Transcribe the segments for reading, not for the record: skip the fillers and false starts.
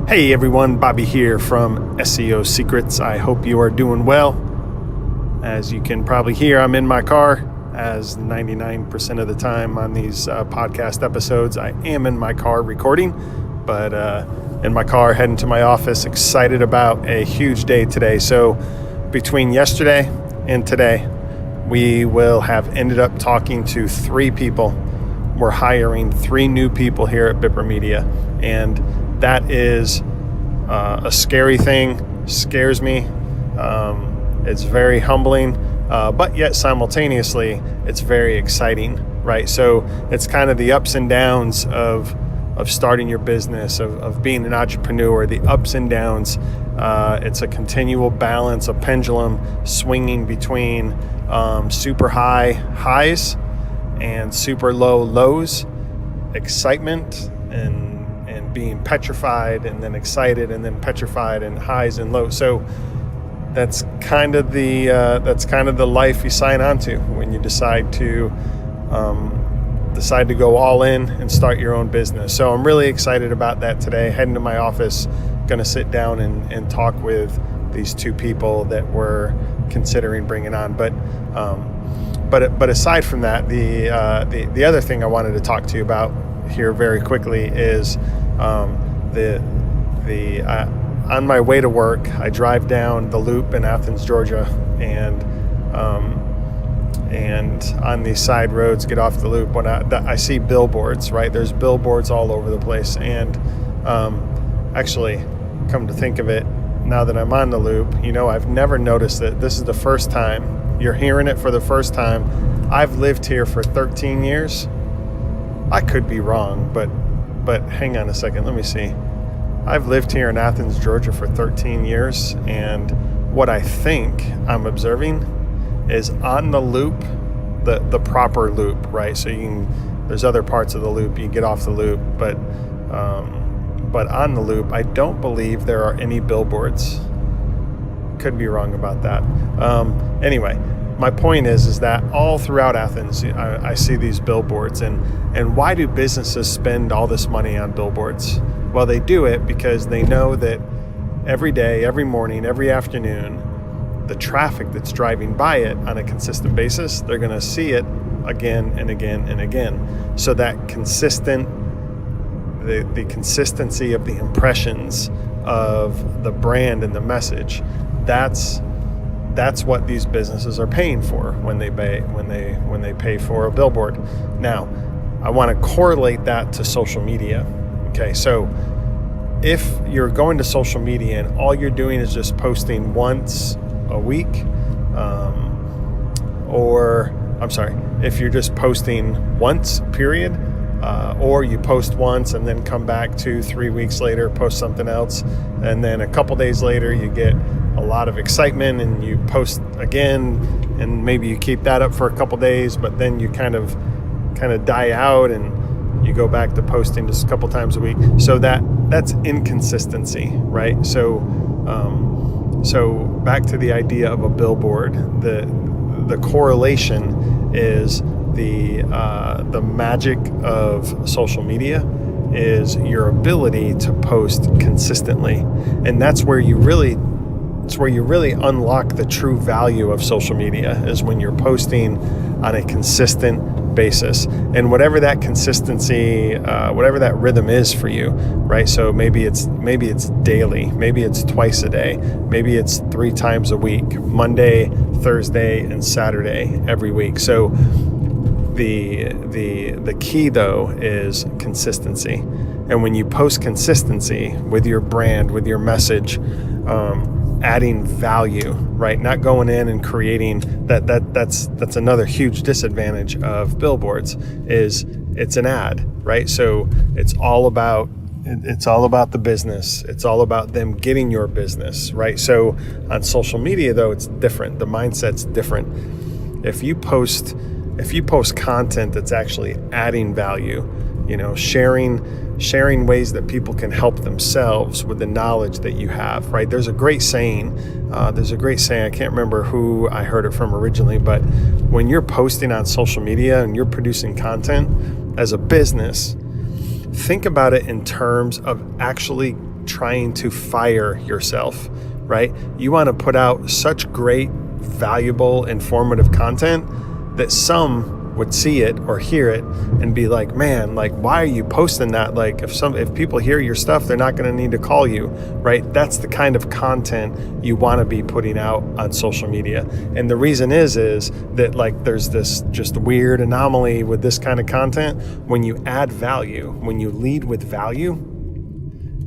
Hey everyone, Bobby here from SEO Secrets. I hope you are doing well. As you can probably hear, I'm in my car, as 99% of the time on these podcast episodes. I am in my car recording, but in my car heading to my office, excited about a huge day today. So between yesterday and today, we will have ended up talking to 3 people. We're hiring 3 new people here at Bipper Media, and that is a scary thing, scares me. It's very humbling, but yet simultaneously, it's very exciting, right? So it's kind of the ups and downs of starting your business, of being an entrepreneur, the ups and downs. It's a continual balance, a pendulum swinging between super high highs and super low lows, excitement and being petrified, and then excited, and then petrified, and highs and lows. So that's kind of the life you sign on to when you decide to go all in and start your own business. So I'm really excited about that today. Heading to my office, going to sit down and talk with these 2 people that we're considering bringing on. But aside from that, the other thing I wanted to talk to you about here very quickly is on my way to work, I drive down the loop in Athens, Georgia, and on these side roads, get off the loop. When I see billboards, right? There's billboards all over the place, and actually, come to think of it, now that I'm on the loop, I've never noticed it. This is the first time you're hearing it for the first time. I've lived here for 13 years. I could be wrong, but hang on a second. Let me see. I've lived here in Athens, Georgia for 13 years, and what I think I'm observing is on the loop, the proper loop, right? So there's other parts of the loop, you get off the loop, but on the loop, I don't believe there are any billboards. Could be wrong about that. Anyway, my point is that all throughout Athens, I see these billboards, and why do businesses spend all this money on billboards? Well, they do it because they know that every day, every morning, every afternoon, the traffic that's driving by it on a consistent basis, they're going to see it again and again and again. So that the consistency of the impressions of the brand and the message, that's what these businesses are paying for when they pay for a billboard. Now, I want to correlate that to social media. Okay, so if you're going to social media and all you're doing is just posting once a week, if you're just posting once, period, or you post once and then come back 2-3 weeks later, post something else, and then a couple days later you get a lot of excitement and you post again, and maybe you keep that up for a couple days, but then you kind of die out and you go back to posting just a couple times a week. So that's inconsistency, right? So back to the idea of a billboard, the correlation is the magic of social media is your ability to post consistently, and that's where you really unlock the true value of social media, is when you're posting on a consistent basis, and whatever that consistency, whatever that rhythm is for you, right? So maybe it's daily, maybe it's twice a day, maybe it's 3 times a week, Monday, Thursday, and Saturday every week. So the key though is consistency, and when you post consistency with your brand, with your message, adding value, right? Not going in and creating that's another huge disadvantage of billboards, is it's an ad, right? So it's all about the business. It's all about them getting your business, right? So on social media though, it's different. The mindset's different. If you post content that's actually adding value, sharing ways that people can help themselves with the knowledge that you have, right? There's a great saying, I can't remember who I heard it from originally, but when you're posting on social media and you're producing content as a business, think about it in terms of actually trying to fire yourself, right? You want to put out such great, valuable, informative content that some would see it or hear it and be like, man, like, why are you posting that? Like, if people hear your stuff, they're not going to need to call you, right? That's the kind of content you want to be putting out on social media. And the reason is that, like, there's this just weird anomaly with this kind of content. When you add value, when you lead with value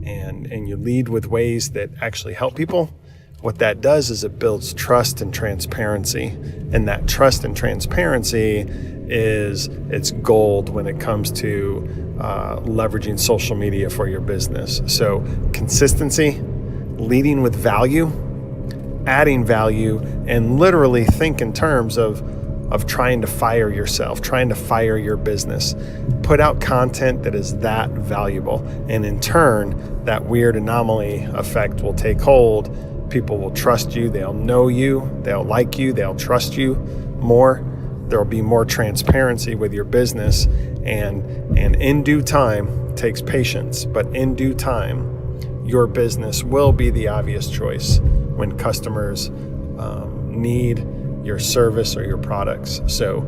and you lead with ways that actually help people, what that does is it builds trust and transparency. And that trust and transparency it's gold when it comes to leveraging social media for your business. So consistency, leading with value, adding value, and literally think in terms of trying to fire yourself, trying to fire your business. Put out content that is that valuable. And in turn, that weird anomaly effect will take hold. People will trust you. They'll know you. They'll like you. They'll trust you more. There will be more transparency with your business. And in due time, takes patience, but in due time, your business will be the obvious choice when customers need your service or your products. So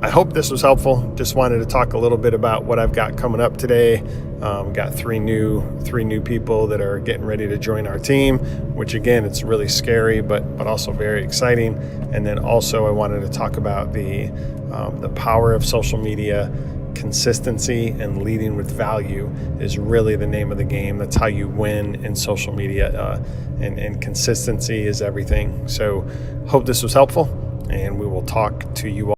I hope this was helpful. Just wanted to talk a little bit about what I've got coming up today. Got three new people that are getting ready to join our team, which again, it's really scary, but also very exciting. And then also I wanted to talk about the power of social media. Consistency and leading with value is really the name of the game. That's how you win in social media, and consistency is everything. So hope this was helpful, and we will talk to you all.